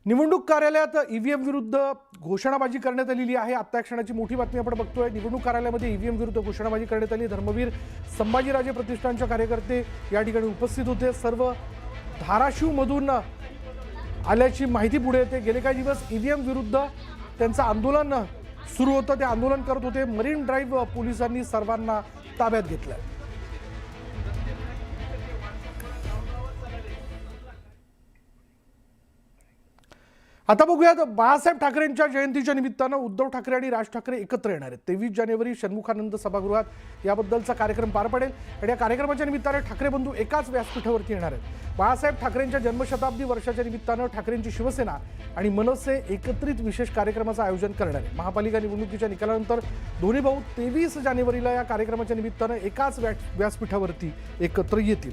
निवडणूक कार्यालयात ईव्हीएम विरुद्ध घोषणाबाजी करण्यात आलेली आहे। आता क्षणाची मोठी बातमी आपण बघतोय। निवडणूक कार्यालयामध्ये ईव्हीएम विरुद्ध घोषणाबाजी करण्यात आली। धर्मवीर संभाजीराजे प्रतिष्ठानचे कार्यकर्ते या ठिकाणी उपस्थित होते। सर्व धाराशिव मधून आल्याची माहिती पुढे येते। गेले काही दिवस ईव्हीएम विरुद्ध त्यांचं आंदोलन सुरू होतं। ते आंदोलन करत होते। मरीन ड्राईव्ह पोलिसांनी सर्वांना ताब्यात घेतलं। आता बघूयात बाळासाहेब ठाकरेंच्या जयंतीच्या निमित्तानं उद्धव ठाकरे आणि राज ठाकरे एकत्र येणार आहेत। 23 जानेवारी षण्मुखानंद सभागृहात याबद्दलचा कार्यक्रम पार पडेल आणि या कार्यक्रमाच्या निमित्ताने ठाकरे बंधू एकाच व्यासपीठावरती येणार आहेत। बाळासाहेब ठाकरेंच्या जन्मशताब्दी वर्षाच्या निमित्तानं ठाकरेंची शिवसेना आणि मनसे एकत्रित विशेष कार्यक्रमाचं आयोजन करणार आहे। महापालिका निवडणुकीच्या निकालानंतर दोन्ही भाऊ 23 जानेवारीला या कार्यक्रमाच्या निमित्तानं एकाच व्यासपीठावरती एकत्र येतील।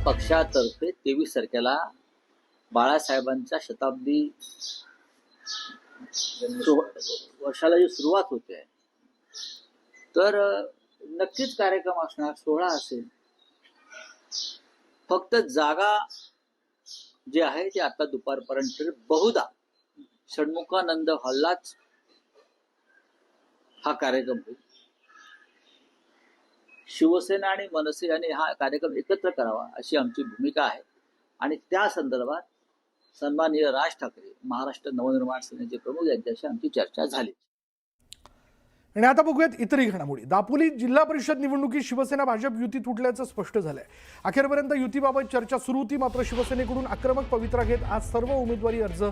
पक्षातर्फे 23 तारखेला बाळासाहेबांच्या शताब्दी वर्षाला जी सुरुवात होते तर नक्कीच कार्यक्रम असणार, सोहळा असेल। फक्त जागा जी आहे ती आता दुपारपर्यंत बहुधा षण्मुखानंद हॉललाच हा कार्यक्रम होईल। शिवसेना आणि मनसे यांनी हा कार्यक्रम एकत्र करावा अशी आमची भूमिका आहे आणि त्या संदर्भात सन्माननीय राज ठाकरे महाराष्ट्र नवनिर्माण सेनेचे प्रमुख यांच्याशी आमची चर्चा झाली। आणि आता बघूयात इतरही घडामोडी। दापोली जिल्हा परिषद निवडणुकीत शिवसेना भाजप युती तुटल्याचं स्पष्ट झालंय। अखेरपर्यंत युतीबाबत चर्चा सुरू होती, मात्र शिवसेनेकडून आक्रमक पवित्रा घेत आज सर्व उमेदवारी अर्ज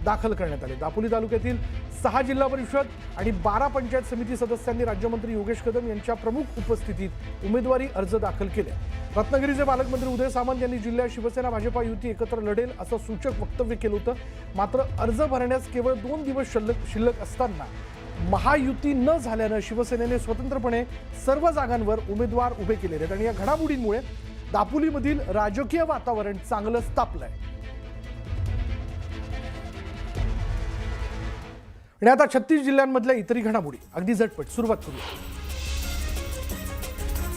दाखल करण्यात आले। दापोली तालुक्यातील 6 जिल्हा परिषद आणि 12 पंचायत समिती सदस्यांनी राज्यमंत्री योगेश कदम यांच्या प्रमुख उपस्थितीत उमेदवारी अर्ज दाखल केले। रत्नागिरीचे पालकमंत्री उदय सामंत यांनी जिल्ह्यात शिवसेना भाजपा युती एकत्र लढेल असं सूचक वक्तव्य केलं होतं। मात्र अर्ज भरण्यास केवळ 2 दिवस शिल्लक असताना महायुती न झाल्यानं शिवसेनेने स्वतंत्रपणे सर्व जागांवर उमेदवार उभे केले आहेत आणि या घडामोडींमुळे दापोलीमधील राजकीय वातावरण चांगलंच तापलंय। आणि आता 36 जिल्ह्यांमधल्या इतरही घडामोडी अगदी झटपट सुरुवात करूया।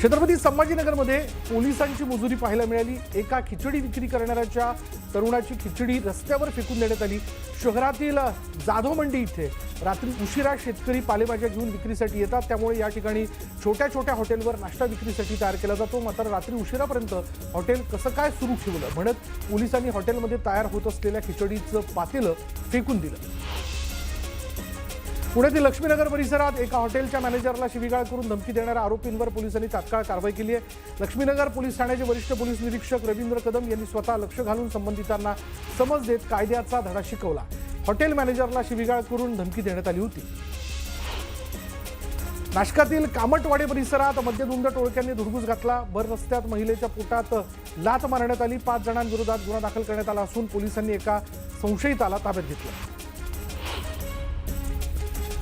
छत्रपती संभाजीनगरमध्ये पोलिसांची मुजुरी पाहायला मिळाली। एका खिचडी विक्री करणाऱ्याच्या तरुणाची खिचडी रस्त्यावर फेकून देण्यात आली। शहरातील जाधव मंडी इथे रात्री उशिरा शेतकरी पालेभाज्या घेऊन विक्रीसाठी येतात, त्यामुळे या ठिकाणी छोट्या छोट्या हॉटेलवर नाश्ता विक्रीसाठी तयार केला जातो। मात्र रात्री उशिरापर्यंत हॉटेल कसं काय सुरू ठेवलं म्हणत पोलिसांनी हॉटेलमध्ये तयार होत असलेल्या खिचडीचं पातेलं फेकून दिलं। पुण्यातील लक्ष्मीनगर परिसरात एका हॉटेलच्या मॅनेजरला शिवीगाळ करून धमकी देणाऱ्या आरोपींवर पोलिसांनी तात्काळ कारवाई केली आहे। लक्ष्मीनगर पोलीस ठाण्याचे वरिष्ठ पोलीस निरीक्षक रवींद्र कदम यांनी स्वतः लक्ष घालून संबंधितांना समज देत कायद्याचा धडा शिकवला। हॉटेल मॅनेजरला शिवीगाळ करून धमकी देण्यात आली होती। नाशकातील कामटवाडे परिसरात मद्यधुंद टोळक्यांनी धुडगूस घातला। भर रस्त्यात महिलेच्या पोटात लाथ मारण्यात आली। 5 जणांविरोधात गुन्हा दाखल करण्यात आला असून पोलिसांनी एका संशयिताला ताब्यात घेतलं।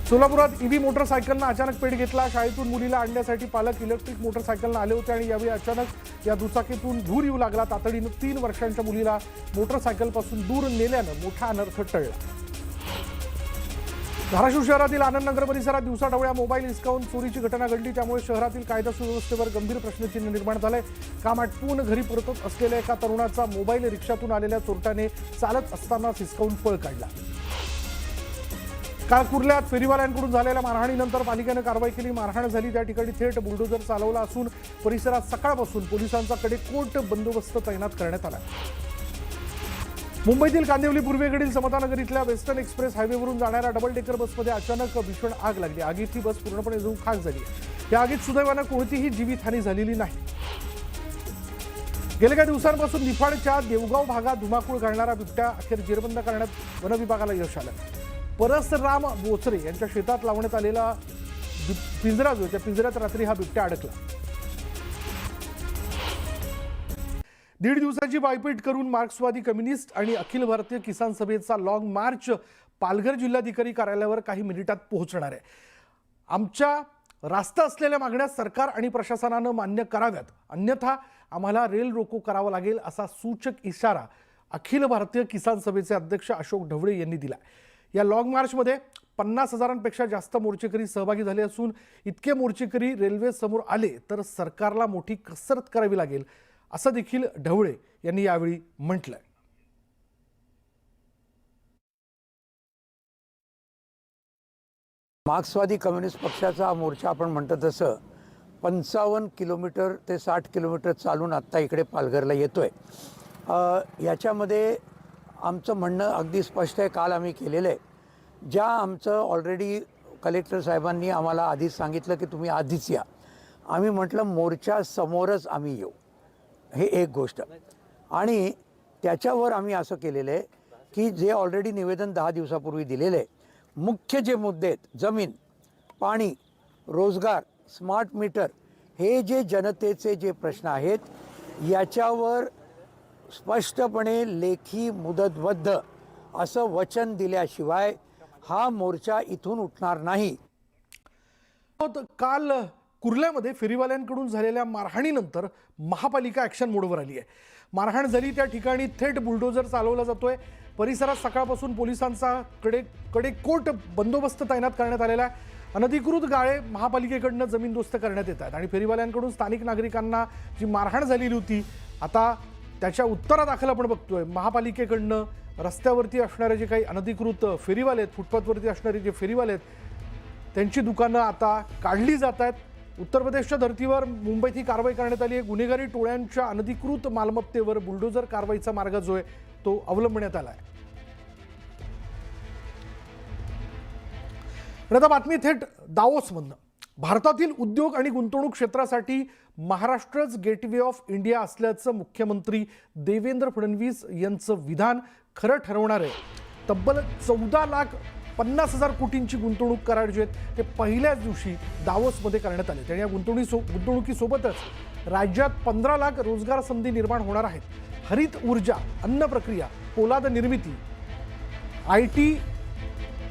सोलापुरात ईव्ही मोटरसायकलनं अचानक पेट घेतला। शाळेतून मुलीला आणण्यासाठी पालक इलेक्ट्रिक मोटरसायकलनं आले होते आणि यावेळी अचानक या दुचाकीतून धूर येऊ लागला। तातडीनं 3 वर्षांच्या मुलीला मोटरसायकलपासून दूर नेल्यानं मोठा अनर्थ टळला। धाराशिव शहरातील आनंदनगर परिसरात दिवसाढवळ्या मोबाईल हिसकावून चोरीची घटना घडली, त्यामुळे शहरातील कायदा सुव्यवस्थेवर गंभीर प्रश्नचिन्ह निर्माण झालंय। काम आटपून घरी परतत असलेल्या एका तरुणाचा मोबाईल रिक्षातून आलेल्या चोरट्याने चालत असतानाच हिसकावून पळ काढला। काल कुर्ल्यात फेरीवाल्यांकडून झालेल्या मारहाणीनंतर पालिकेनं कारवाई केली। मारहाण झाली त्या ठिकाणी थेट बुलडोझर चालवला असून परिसरात सकाळपासून पोलिसांचा कडेकोट बंदोबस्त तैनात करण्यात आला। मुंबईतील कांदिवली पूर्वेकडील समतानगर इथल्या वेस्टर्न एक्सप्रेस हायवेवरून जाणाऱ्या डबल डेकर बसमध्ये अचानक भीषण आग लागली। आगीत ही बस पूर्णपणे जळून खाक झाली। या आगीत सुदैवानं कोणतीही जीवितहानी झालेली नाही। गेल्या काही दिवसांपासून निफाडच्या देवगाव भागात धुमाकूळ घालणारा बिबट्या अखेर जेरबंद करण्यात वनविभागाला यश आलं। परसराम बोचरे यांच्या शेतात लावण्यात आलेला पिंजरा जो त्या पिंजऱ्यात रात्री हा बिबट्या अडकला। 1.5 दिवसाची पायपीट करून मार्क्सवादी कम्युनिस्ट आणि अखिल भारतीय किसान सभेचा लॉंग मार्च पालघर जिल्हाधिकारी कार्यालयावर काही मिनिटात पोहोचणार आहे। आमच्या रास्त असलेल्या मागण्या सरकार आणि प्रशासनानं मान्य कराव्यात, अन्यथा आम्हाला रेल रोको करावा लागेल असा सूचक इशारा अखिल भारतीय किसान सभेचे अध्यक्ष अशोक ढवळे यांनी दिला। या लॉंग मार्चमध्ये 50,000पेक्षा जास्त मोर्चेकरी सहभागी झाले असून इतके मोर्चेकरी रेल्वे समोर आले तर सरकारला मोठी कसरत करावी लागेल असं देखील ढवळे यांनी यावेळी म्हटलंय. मार्क्सवादी कम्युनिस्ट पक्षाचा हा मोर्चा आपण म्हणतो तसं 55 किलोमीटर ते 60 किलोमीटर चालून आत्ता इकडे पालघरला येतोय. याच्यामध्ये आमचं म्हणणं अगदी स्पष्ट आहे. काल आम्ही केलेलं आहे. ज्या आमचं ऑलरेडी कलेक्टर साहेबांनी आम्हाला आधीच सांगितलं की तुम्ही आधीच या. आम्ही म्हटलं मोर्चा समोरच आम्ही येऊ, हे एक गोष्ट. आणि त्याच्यावर आम्ही असं केलेलं आहे की जे ऑलरेडी निवेदन 10 दिवसापूर्वी दिलेलं आहे, मुख्य जे मुद्दे आहेत, जमीन, पाणी, रोजगार, स्मार्ट मीटर, हे जे जनतेचे जे प्रश्न आहेत, याच्यावर स्पष्टपणे लेखी मुदतबद्ध असं वचन दिल्याशिवाय हा मोर्चा इथून उठणार नाही. काल कुर्ल्यामध्ये फेरीवाल्यांकडून झालेल्या मारहाणीनंतर महापालिका ॲक्शन मोडवर आली आहे. मारहाण झाली त्या ठिकाणी थेट बुलडोजर चालवला जातोय. परिसरात सकाळपासून पोलिसांचा कडेकोट बंदोबस्त तैनात करण्यात आलेला आहे. अनधिकृत गाळे महापालिकेकडनं जमीनदोस्त करण्यात येत आहेत आणि फेरीवाल्यांकडून स्थानिक नागरिकांना जी मारहाण झालेली होती, आता त्याच्या उत्तरादाखल आपण बघतोय महापालिकेकडनं रस्त्यावरती असणारे जे काही अनधिकृत फेरीवाले आहेत, फुटपाथवरती असणारे जे फेरीवाले आहेत, त्यांची दुकानं आता काढली जात आहेत. उत्तर प्रदेशच्या धर्तीवर मुंबईत ही कारवाई करण्यात आली आहे. गुन्हेगारी टोळ्यांच्या अनधिकृत मालमत्तेवर बुलडोजर कारवाईचा मार्ग जो आहे तो अवलंबण्यात आला आहे. आता बातमी थेट दावोसमधनं. भारतातील उद्योग आणि गुंतवणूक क्षेत्रासाठी महाराष्ट्रच गेटवे ऑफ इंडिया असल्याचं मुख्यमंत्री देवेंद्र फडणवीस यांचं विधान खरं ठरवणार आहे. तब्बल 14,50,000 कोटींची गुंतवणूक करार जे आहेत ते पहिल्याच दिवशी दावोसमध्ये करण्यात आले. आणि या गुंतवणुकीसोबतच राज्यात 15 लाख रोजगार संधी निर्माण होणार आहेत. हरित ऊर्जा, अन्न प्रक्रिया, पोलाद निर्मिती,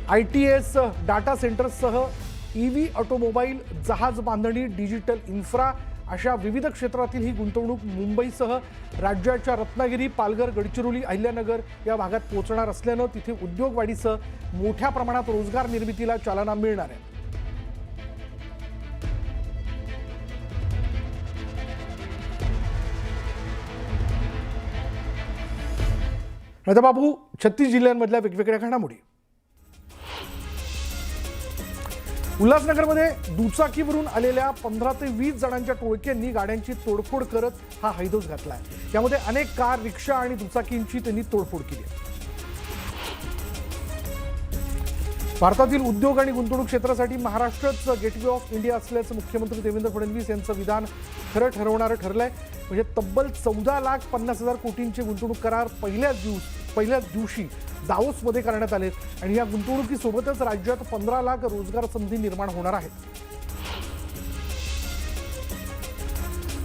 ITS डाटा सेंटर्ससह EV, ऑटोमोबाईल, जहाज बांधणी, डिजिटल इन्फ्रा अशा विविध क्षेत्रातील ही गुंतवणूक मुंबईसह राज्याच्या रत्नागिरी, पालघर, गडचिरोली, अहिल्यानगर या भागात पोहोचणार असल्यानं तिथे उद्योग वाढीसह मोठ्या प्रमाणात रोजगार निर्मितीला चालना मिळणार आहे. आता बाबू 36 जिल्ह्यांमधल्या वेगवेगळ्या घडामोडी. उल्हासनगरमध्ये दुचाकीवरून आलेल्या 15 ते 20 जणांच्या टोळक्यांनी गाड्यांची तोडफोड करत हा हैदोस घातलाय. यामध्ये अनेक कार, रिक्षा आणि दुचाकींची त्यांनी तोडफोड केली. भारतातील उद्योग आणि गुंतवणूक क्षेत्रासाठी महाराष्ट्रच गेटवे ऑफ इंडिया असल्याचं मुख्यमंत्री देवेंद्र फडणवीस यांचं विधान खरं ठरवणारं ठरलंय. म्हणजे तब्बल 14,50,000 कोटींचे गुंतवणूक करार पहिल्याच दिवशी दावोसमध्ये करण्यात आले आणि या गुंतवणुकीसोबतच राज्यात 15 लाख रोजगार संधी निर्माण होणार आहेत.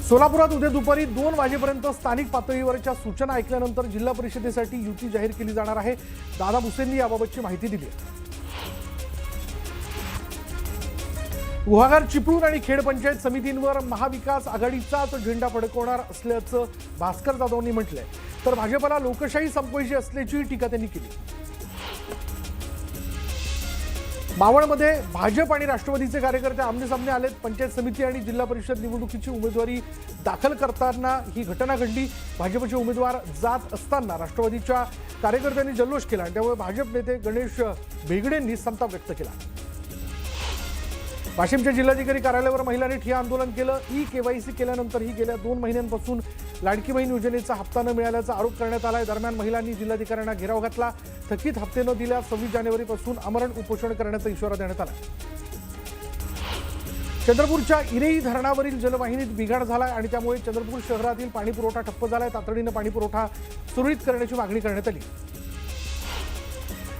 सोलापुरात उद्या दुपारी 2 वाजेपर्यंत स्थानिक पातळीवरच्या सूचना ऐकल्यानंतर जिल्हा परिषदेसाठी युती जाहीर केली जाणार आहे. दादा भुसेंनी याबाबतची माहिती दिली आहे. गुहागर, चिपळूण आणि खेड पंचायत समितींवर महाविकास आघाडीचाच झेंडा फडकवणार असल्याचं भास्कर जाधवांनी म्हटलंय. तर भाजपला लोकशाही संपवायची असल्याची टीका त्यांनी केली. मावळमध्ये भाजप आणि राष्ट्रवादीचे कार्यकर्ते आमनेसामने आलेत. पंचायत समिती आणि जिल्हा परिषद निवडणुकीची उमेदवारी दाखल करताना ही घटना घडली. भाजपचे उमेदवार जात असताना राष्ट्रवादीच्या कार्यकर्त्यांनी जल्लोष केला आणि त्यामुळे भाजप नेते गणेश भेगडेंनी संताप व्यक्त केला. वाशिमच्या जिल्हाधिकारी कार्यालयावर महिलांनी ठिय्या आंदोलन केलं. KYC केल्यानंतरही गेल्या 2 महिन्यांपासून लाडकी बहीण योजनेचा हप्ता न मिळाल्याचा आरोप करण्यात आलाय. दरम्यान महिलांनी जिल्हाधिकाऱ्यांना घेराव घातला. थकीत हप्ते न दिल्यास 26 जानेवारीपासून आमरण उपोषण करण्याचा इशारा देण्यात आला. चंद्रपूरच्या इरेई धरणावरील जलवाहिनीत बिघाड झालाय आणि त्यामुळे चंद्रपूर शहरातील पाणीपुरवठा ठप्प झालाय. तातडीनं पाणीपुरवठा सुरळीत करण्याची मागणी करण्यात आली.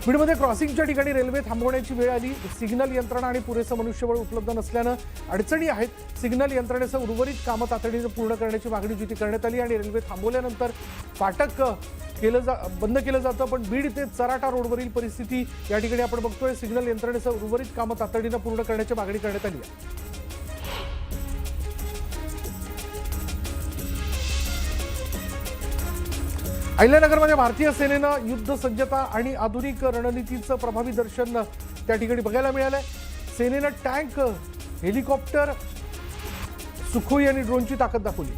बीडमध्ये क्रॉसिंगच्या ठिकाणी रेल्वे थांबवण्याची वेळ आली. सिग्नल यंत्रणा आणि पुरेसं मनुष्यबळ उपलब्ध नसल्यानं अडचणी आहेत. सिग्नल यंत्रणेसह उर्वरित कामं तातडीनं पूर्ण करण्याची मागणी जिथे करण्यात आली आणि रेल्वे थांबवल्यानंतर फाटक बंद केलं जातं. पण बीड ते चराटा रोडवरील परिस्थिती या ठिकाणी आपण बघतोय. सिग्नल यंत्रणेसह उर्वरित कामं तातडीनं पूर्ण करण्याची मागणी करण्यात आली आहे. अहिल्यानगरमध्ये भारतीय सेनेनं युद्ध सज्जता आणि आधुनिक रणनीतीचं प्रभावी दर्शन त्या ठिकाणी बघायला मिळालंय. सेनेनं टँक, हेलिकॉप्टर, सुखोई आणि ड्रोनची ताकद दाखवली.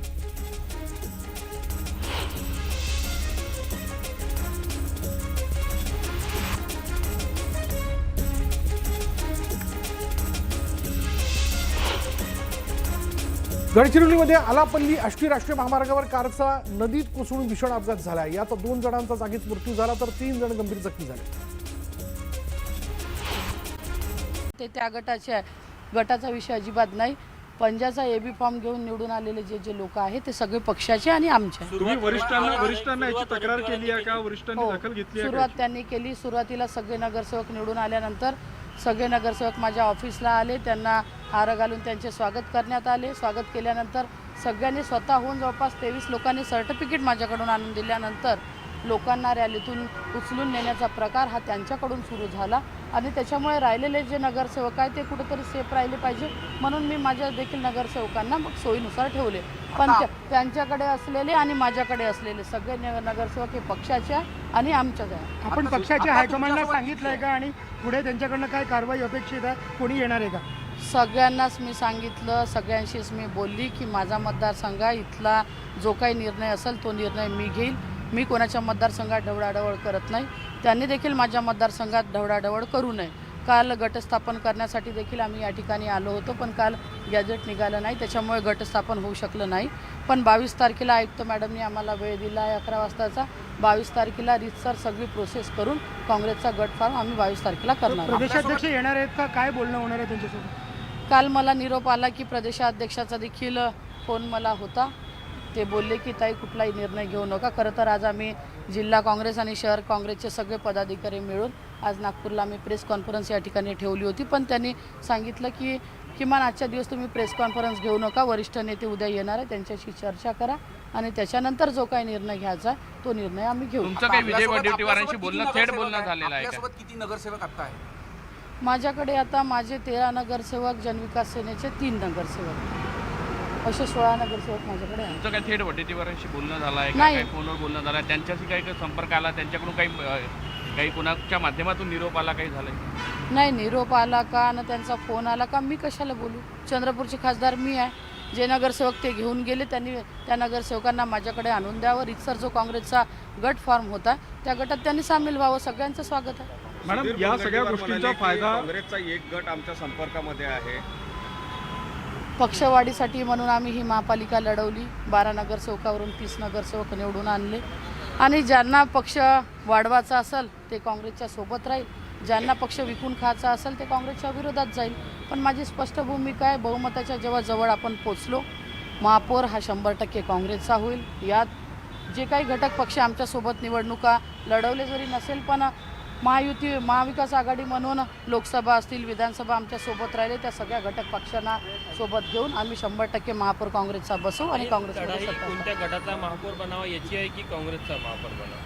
गडचिरोलीमध्ये आलापल्ली आष्टी राष्ट्रीय महामार्गावर कारचा नदीत कोसळून भीषण अपघात झाला. यात 2 जणांचा जागीच मृत्यू झाला तर 3 जण गंभीर जखमी झाले. ते त्या गटाचा विषय अजिबात नाही. पंजाचा एबी फॉर्म घेऊन निवडून आलेले जे लोक आहेत ते सगळे पक्षाचे आणि आमचे. तुम्ही वरिष्ठांना याची तक्रार केली आहे का? वरिष्ठांनी दखल घेतली आहे? सुरुवात त्यांनी केली. सुरुवातीला सगळे नगरसेवक निवडून आल्यानंतर सगळे नगरसेवक माझ्या ऑफिसला आले. त्यांना हार घालून त्यांचे स्वागत करण्यात आले. स्वागत केल्यानंतर सगळ्यांनी स्वतःहून जवळपास 23 लोकांनी सर्टिफिकेट माझ्याकडून आणून दिल्यानंतर लोकांना रॅलीतून उचलून नेण्याचा प्रकार हा त्यांच्याकडून सुरू झाला आणि त्याच्यामुळे राहिलेले जे नगरसेवक आहेत ते कुठेतरी सेफ राहिले पाहिजे म्हणून मी माझ्या देखील नगरसेवकांना मग सोयीनुसार ठेवले. पण त्यांच्याकडे असलेले आणि माझ्याकडे असलेले सगळे नगरसेवक हे पक्षाचे आणि आमच्याच आहे. आपण पक्षाच्या हायकमांडला सांगितलंय का आणि पुढे त्यांच्याकडनं काय कारवाई अपेक्षित आहे? कोणी येणार आहे का? सगळ्यांनाच मी सांगितलं, सगळ्यांशीच मी बोलली की माझा मतदारसंघ इथला जो काही निर्णय असेल तो निर्णय मी घेईल. मी कोणाच्या मतदारसंघात ढवळाढवळ करत नाही. त्यांनी देखील माझ्या मतदारसंघात ढवळाढवळ करू नये. काल गटस्थापन करण्यासाठी देखील आम्ही या ठिकाणी आलो होतो पण काल गॅजेट निघालं नाही त्याच्यामुळे गटस्थापन होऊ शकलं नाही. पण 22 तारखेला आयुक्त मॅडमनी आम्हाला वेळ दिला आहे 11 वाजताचा. 22 तारखेला रीतसर सगळी प्रोसेस करून काँग्रेसचा गट फॉर्म आम्ही 22 तारखेला करणार. प्रदेशाध्यक्ष येणार आहेत का? काय बोलणं होणार आहे त्यांच्यासोबत? काल मला निरोप आला की प्रदेशाध्यक्षाचा देखील फोन मला होता. ते बोलले की ताई कुठलाही निर्णय घेऊ नका. खरं तर आज आम्ही जिल्हा काँग्रेस आणि शहर काँग्रेसचे सगळे पदाधिकारी मिळून आज नागपूरला आम्ही प्रेस कॉन्फरन्स या ठिकाणी ठेवली होती. पण त्यांनी सांगितलं की किमान आजच्या दिवस तुम्ही प्रेस कॉन्फरन्स घेऊ नका. वरिष्ठ नेते उद्या येणार आहे त्यांच्याशी चर्चा करा आणि त्याच्यानंतर जो काही निर्णय घ्यायचा तो निर्णय आम्ही घेऊ. तुमचं काही विजय वडेट्टीवारांशी बोलणं थेट बोलणं झालेलं आहे का? किती नगरसेवक आता आहे? माझ्याकडे आता माझे 13 नगरसेवक, जनविकास सेनेचे 3 नगरसेवक असे 16 नगरसेवक माझ्याकडे आहेत. तुमचं काही थेट वडेट्टीवारांशी बोलणं झालं आहे का? नाही. काही फोनवर बोलणं झालं आहे? त्यांच्याशी काही संपर्क आला? त्यांच्याकडून काही कोणाच्या माध्यमातून निरोप आला? काही झालं? नाही, निरोप आला का ना त्यांचा फोन आला का मी कशाला बोलू? चंद्रपूरचे खासदार मी आहे. जे नगरसेवक ते घेऊन गेले त्यांनी त्या नगरसेवकांना माझ्याकडे आणून द्यावं. रीतसर जो काँग्रेसचा गट फॉर्म होता त्या गटात त्यांनी सामील व्हावं. सगळ्यांचं स्वागत आहे. मॅडम, या सगळ्या गोष्टींचा फायदा काँग्रेसचा एक गट आमच्या संपर्कामध्ये आहे. पक्षवाढीसाठी म्हणून आम्ही ही महापालिका लढवली. 12 नगरसेवकावरून 30 नगरसेवक निवडून आणले आणि ज्यांना पक्ष वाढवायचा असेल ते काँग्रेसच्या सोबत राहील. ज्यांना पक्ष विकून खायचा असेल ते काँग्रेसच्या विरोधात जाईल. पण माझी स्पष्ट भूमिका आहे. बहुमताच्या जेव्हा जवळ आपण पोचलो महापौर हा 100% काँग्रेसचा होईल. यात जे काही घटक पक्ष आमच्यासोबत निवडणुका लढवले जरी नसेल पण महायुती महाविकास आघाडी म्हणून लोकसभा असतील विधानसभा आमच्यासोबत राहिले त्या सगळ्या घटक पक्षांना सोबत घेऊन आम्ही 100% महापौर काँग्रेसचा बसवू आणि काँग्रेसमध्ये कोणत्या गटाचा महापौर बनावा याची आहे की काँग्रेसचा महापौर बनावा?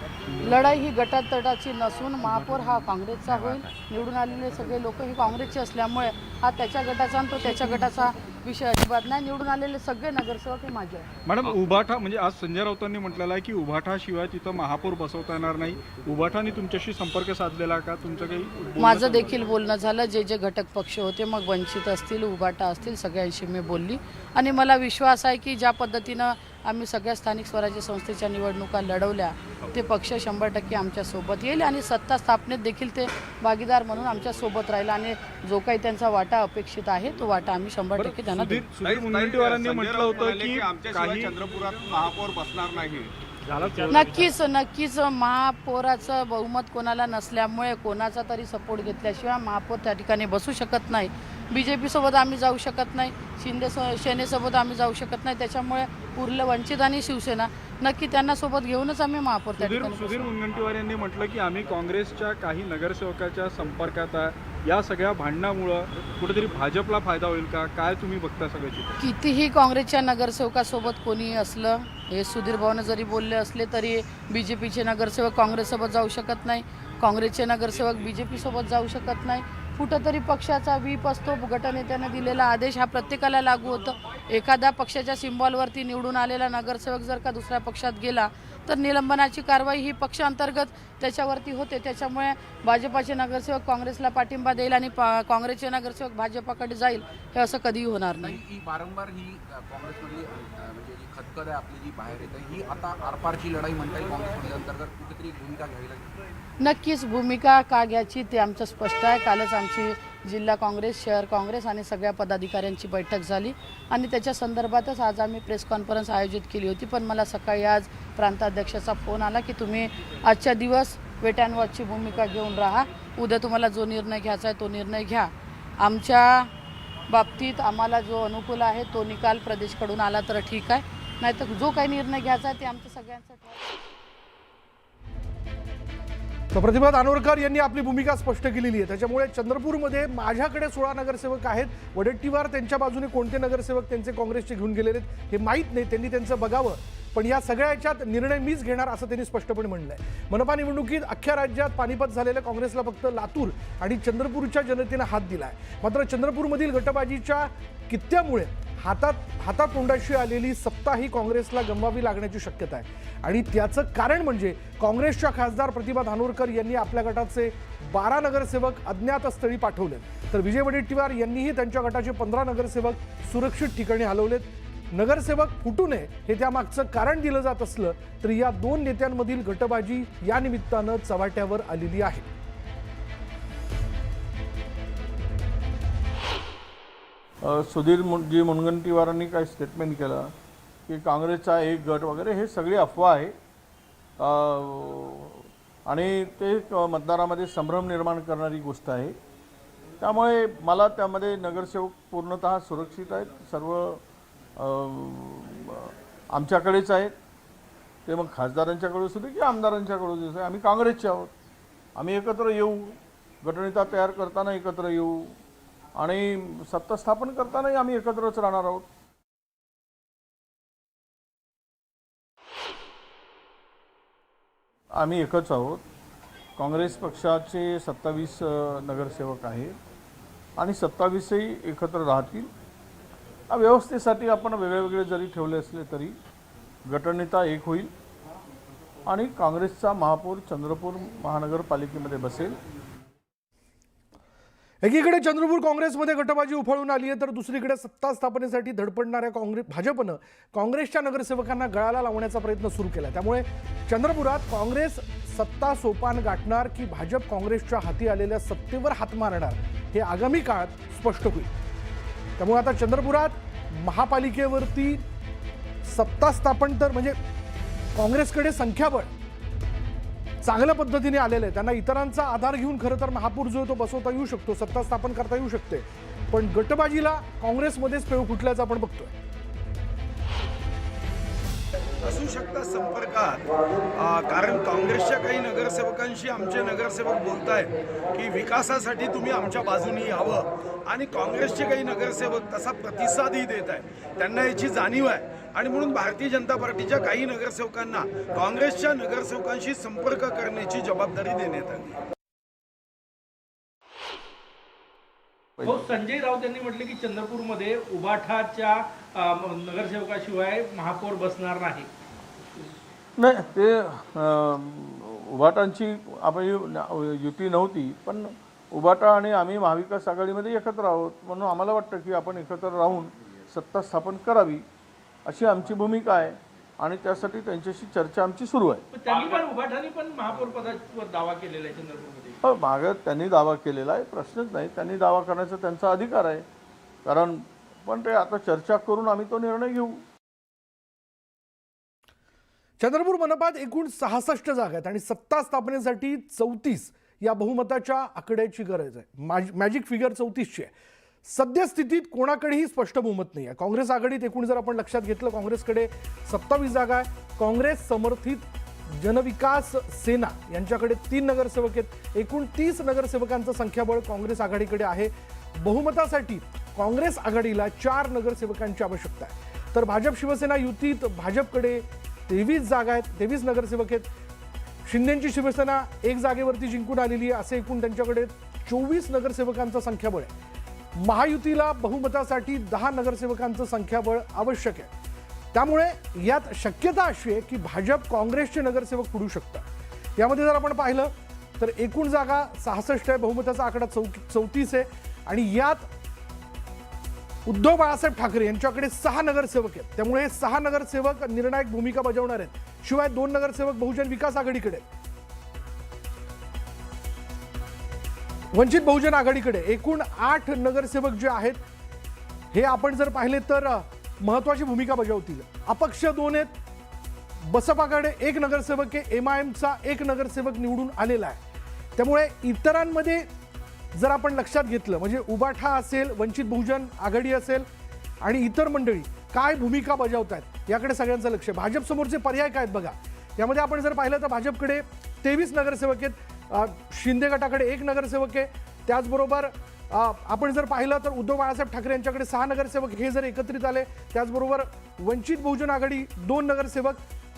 लढाई ही गटातटाची नसून महापौर हा काँग्रेसचा होईल. निवडून आलेले सगळे लोक हे काँग्रेसचे असल्यामुळे हा त्याच्या गटाचा आणि तो त्याच्या गटाचा विषय अजिबात नाही. निवडून आलेले सगळे नगरसेवक हे माझे आहेत. मॅडम, उभाठा म्हणजे आज संजय राऊतांनी म्हटलेलं आहे की उभाठाशिवाय तिथं महापौर बसवता येणार नाही. उभाठाने तुमच्याशी संपर्क साधलेला का? तुमचं काही माझं देखील बोलणं झालं. जे घटक पक्ष होते मग वंचित असतील उभाटा असतील सगळ्यांशी मी बोलली आणि मला विश्वास आहे की ज्या पद्धतीनं आम्ही सगळ्या स्थानिक स्वराज्य संस्थेच्या निवडणुका लढवल्या ते पक्ष 100% आमच्यासोबत येईल आणि सत्ता स्थापनेत देखील ते भागीदार म्हणून आमच्यासोबत राहील आणि जो काही त्यांचा वाटा अपेक्षित आहे तो वाटा आम्ही 100% त्यांना देऊ. सुधीर मुनगंटीवारांनी म्हटलं होतं की काही चंद्रपुरात महापौर बसणार नाही. नक्कीच महापौराचं बहुमत कोणाला नसल्यामुळे कोणाचा तरी सपोर्ट घेतल्याशिवाय महापौर त्या ठिकाणी बसू शकत नाही. BJP सोबत आम्ही जाऊ शकत नाही. सेनेसोबत आम्ही जाऊ शकत नाही. त्याच्यामुळे उरलं वंचित आणि शिवसेना नक्की त्यांना सोबत घेऊनच आम्ही महापौर त्या ठिकाणी. सुधीर मुनगंटीवार यांनी म्हटलं की आम्ही काँग्रेसच्या काही नगरसेवकाच्या संपर्कात आहे. या सगळ्या भांडणामुळं कुठेतरी भाजपला फायदा होईल का? काय तुम्ही बघता सगळ्याची? कितीही काँग्रेसच्या नगरसेवकासोबत कोणी असलं हे सुधीर भाऊनं जरी बोलले असले तरी BJPचे नगरसेवक काँग्रेससोबत जाऊ शकत नाही. काँग्रेसचे नगरसेवक BJP सोबत जाऊ शकत नाही. कुठंतरी पक्षाचा व्हीप असतो. गटनेत्याने दिलेला आदेश हा प्रत्येकाला लागू होतो. एखाद्या पक्षाच्या सिम्बॉलवरती निवडून आलेला नगरसेवक जर का दुसऱ्या पक्षात गेला तर निलंबनाची कारवाई ही पक्ष अंतर्गत त्याच्यावरती होते. त्याच्यामुळे भाजपाचे नगरसेवक काँग्रेसला पाठिंबा देईल आणि काँग्रेसचे नगरसेवक भाजपाकडे जाईल हे असं कधीही होणार नाही. ही वारंवार ही काँग्रेसमधली म्हणजे जी खतखत आहे आपली जी बाहेर येते ही आता आरपारची लढाई म्हणता येईल. काँग्रेसमध्ये अंतर्गत कुठेतरी भूमिका घ्यावी लागेल. नक्कीच भूमिका का घ्यायची ते आमचं स्पष्ट आहे. कालच आमची जिल्हा काँग्रेस, शहर काँग्रेस आणि सगळ्या पदाधिकाऱ्यांची बैठक झाली आणि त्याच्या संदर्भातच आज आम्ही प्रेस कॉन्फरन्स आयोजित केली होती. पण मला सकाळी आज प्रांताध्यक्षाचा फोन आला की तुम्ही आजच्या दिवस वेट अँड वॉचची भूमिका घेऊन राहा, उद्या तुम्हाला जो निर्णय घ्यायचा आहे तो निर्णय घ्या. आमच्या बाबतीत आम्हाला जो अनुकूल आहे तो निकाल प्रदेशकडून आला तर ठीक आहे, नाहीतर जो काही निर्णय घ्यायचा आहे ते आमच्या सगळ्यांचं ठरवलं. तर प्रतिभा दानोरकर यांनी आपली भूमिका स्पष्ट केलेली आहे. त्याच्यामुळे चंद्रपूरमध्ये माझ्याकडे 16 नगरसेवक आहेत, वडेट्टीवार त्यांच्या बाजूने कोणते नगरसेवक त्यांचे काँग्रेसचे घेऊन गेलेले आहेत हे माहीत नाही, त्यांनी त्यांचं बघावं. पण या सगळ्या याच्यात निर्णय मीच घेणार असं त्यांनी स्पष्टपणे म्हणलंय. मनपा निवडणुकीत अख्ख्या राज्यात पानिपत झालेल्या काँग्रेसला फक्त लातूर आणि चंद्रपूरच्या जनतेनं हात दिलाय. मात्र चंद्रपूरमधील गटबाजीच्या कित्त्यामुळे हातात तोंडाशी आलेली सत्ता ही काँग्रेसला गमवावी लागण्याची शक्यता आहे. आणि त्याचं कारण म्हणजे काँग्रेसच्या खासदार प्रतिभा दानोरकर यांनी आपल्या गटाचे 12 नगरसेवक अज्ञात स्थळी पाठवले, तर विजय वडेट्टीवार यांनीही त्यांच्या गटाचे 15 नगरसेवक सुरक्षित ठिकाणी हलवलेत. नगरसेवक फुटू नये हे त्यामागचं कारण दिलं जात असलं तरी या दोन नेत्यांमधील गटबाजी या निमित्तानं चव्हाट्यावर आलेली आहे. सुधीरजी मुनगंटीवारांनी काय स्टेटमेंट केलं की काँग्रेसचा एक गट वगैरे हे सगळी अफवा आहे आणि ते मतदारामध्ये संभ्रम निर्माण करणारी गोष्ट आहे. त्यामुळे मला त्यामध्ये नगरसेवक पूर्णतः सुरक्षित आहेत, सर्व आमच्याकडेच आहेत. ते मग खासदारांच्याकडे असू दे की आमदारांच्याकडे असू दे, आम्ही काँग्रेसचे आहोत. आम्ही एकत्र येऊ, गटनेता तयार करताना एकत्र येऊ आणि सत्ता स्थापन करतानाही आम्ही एकत्रच राहणार आहोत. आम्ही एकच आहोत. काँग्रेस पक्षाचे 27 नगरसेवक आहेत आणि 27ही एकत्र राहतील. व्यवस्थेसाठी आपण वेगळे जरी ठेवले असले तरी गटनेता एक होईल आणि काँग्रेसचा महापौर चंद्रपूर महानगरपालिकेमध्ये बसेल. एकीकडे चंद्रपूर काँग्रेसमध्ये गटबाजी उफाळून आली आहे, तर दुसरीकडे सत्ता स्थापनेसाठी धडपडणाऱ्या भाजपनं काँग्रेसच्या नगरसेवकांना गळाला लावण्याचा प्रयत्न सुरू केला. त्यामुळे चंद्रपुरात काँग्रेस सत्ता सोपान गाठणार की भाजप काँग्रेसच्या हाती आलेल्या सत्तेवर हात मारणार हे आगामी काळात स्पष्ट होईल. त्यामुळे आता चंद्रपुरात महापालिकेवरती सत्ता स्थापन तर म्हणजे काँग्रेसकडे संख्याबळ चांगल्या पद्धतीने आलेलं आहे. त्यांना इतरांचा आधार घेऊन खरं तर महापौर जो तो बसवता येऊ शकतो, सत्ता स्थापन करता येऊ शकते. पण गटबाजीला काँग्रेसमध्येच पेव फुटल्याचं आपण बघतोय. असू शकता संपर्कात, कारण काँग्रेसच्या काही नगरसेवकांशी आमचे नगरसेवक बोलत आहेत की विकासासाठी तुम्ही आमच्या बाजूने यावं, आणि काँग्रेसचे काही नगरसेवक तसा प्रतिसादही देत आहेत. त्यांना याची जाणीव आहे आणि म्हणून भारतीय जनता पार्टीच्या काही नगरसेवकांना काँग्रेसच्या नगरसेवकांशी संपर्क करण्याची जबाबदारी देण्यात आली. संजय राऊत यांनी म्हटले की चंद्रपूरमध्ये उबाठाच्या नगरसेवकाशिवाय महापौर बसणार नाही. नाही, ते उबाटांची आपली युती नव्हती, पण उबाटा आणि आम्ही महाविकास आघाडीमध्ये एकत्र आहोत म्हणून आम्हाला वाटतं की आपण एकत्र राहून सत्ता स्थापन करावी अशी आमची भूमिका आहे आणि त्यासाठी त्यांच्याशी चर्चा आमची सुरू आहे. त्यांनी पण उबाठाने पण महापौर पदावर दावा केलेला आहे चंद्रपूरमध्ये. हो, मागं त्यांनी दावा केलेला आहे, प्रश्नच नाही. त्यांनी दावा करण्याचा त्यांचा अधिकार आहे, कारण पण ते आता चर्चा करून आम्ही तो निर्णय घेऊ. चंद्रपूर मनपात एकूण 66 जागा आहेत आणि सत्ता स्थापनेसाठी 34 या बहुमताच्या आकड्याची गरज आहे. मॅजिक फिगर 34ची आहे. सद्यस्थितीत कोणाकडेही स्पष्ट बहुमत नाही आहे. काँग्रेस आघाडीत एकूण जर आपण लक्षात घेतलं, काँग्रेसकडे 27 जागा आहे. काँग्रेस समर्थित जनविकास सेना यांच्याकडे 3 नगरसेवक आहेत. एकूण 30 नगरसेवकांचं संख्याबळ काँग्रेस आघाडीकडे आहे. बहुमतासाठी काँग्रेस आघाडीला 4 नगरसेवकांची आवश्यकता आहे. तर भाजप शिवसेना युतीत भाजपकडे 23 जागा आहेत, 23 नगरसेवक आहेत. शिंदेची शिवसेना 1 जागेवरती जिंकून आलेली आहे. असे एकूण त्यांच्याकडे 24 नगरसेवकांचं संख्याबळ आहे. महायुतीला बहुमतासाठी 10 नगरसेवकांचं संख्याबळ आवश्यक आहे. त्यामुळे यात शक्यता अशी आहे की भाजप काँग्रेसचे नगरसेवक पुढू शकतात. यामध्ये जर आपण पाहिलं तर एकूण जागा 66 आहे, बहुमताचा आकडा 34 आहे आणि यात उद्धव बाळासाहेब ठाकरे यांच्याकडे 6 नगरसेवक आहेत. त्यामुळे 6 नगरसेवक निर्णायक भूमिका बजावणार आहेत. शिवाय 2 नगरसेवक बहुजन विकास आघाडीकडे. वंचित बहुजन आघाडीकडे एकूण 8 नगरसेवक जे आहेत हे आपण जर पाहिले तर महत्वाची भूमिका बजावतील. अपक्ष 2 आहेत, बसपाकडे 1 नगरसेवक आहे, MIMचा 1 नगरसेवक निवडून आलेला आहे. त्यामुळे इतरांमध्ये जर आपण लक्षात घेतलं म्हणजे उबाठा असेल, वंचित बहुजन आघाडी असेल आणि इतर मंडळी काय भूमिका बजावत आहेत याकडे सगळ्यांचं लक्ष. भाजप समोरचे पर्याय काय आहेत बघा. यामध्ये आपण जर पाहिलं तर भाजपकडे 23 नगरसेवक आहेत, शिंदे गटाकडे 1 नगरसेवक आहे. त्याचबरोबर आपण जर पाहिलं तर उद्धव बाळासाहेब ठाकरे यांच्याकडे 6 नगरसेवक हे जर एकत्रित आले. त्याचबरोबर वंचित बहुजन आघाडी 2 नगरसेवक,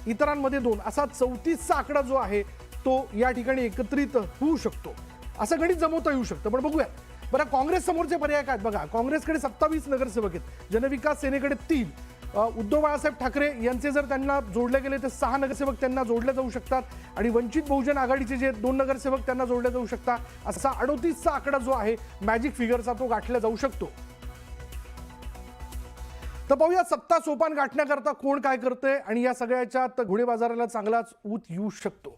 इतरांमध्ये 2, असा 34चा आकडा जो आहे तो या ठिकाणी एकत्रित होऊ शकतो. असं गणित जमवता येऊ शकतं. पण बघूया बरं काँग्रेस समोरचे पर्याय काय बघा. काँग्रेसकडे 27 नगरसेवक आहेत, जनविकास सेनेकडे 3, उद्धव बाळासाहेब ठाकरे यांचे जर त्यांना जोडले गेले तर 6 नगरसेवक त्यांना जोडले जाऊ शकतात आणि वंचित बहुजन आघाडीचे जे 2 नगरसेवक त्यांना जोडले जाऊ शकतात. असा 38चा आकडा जो आहे मॅजिक फिगरचा तो गाठला जाऊ शकतो. तर पाहूया सत्ता सोपान गाठण्याकरता कोण काय करतंय आणि या सगळ्याच्यात घोडे बाजाराला चांगलाच ऊत येऊ शकतो.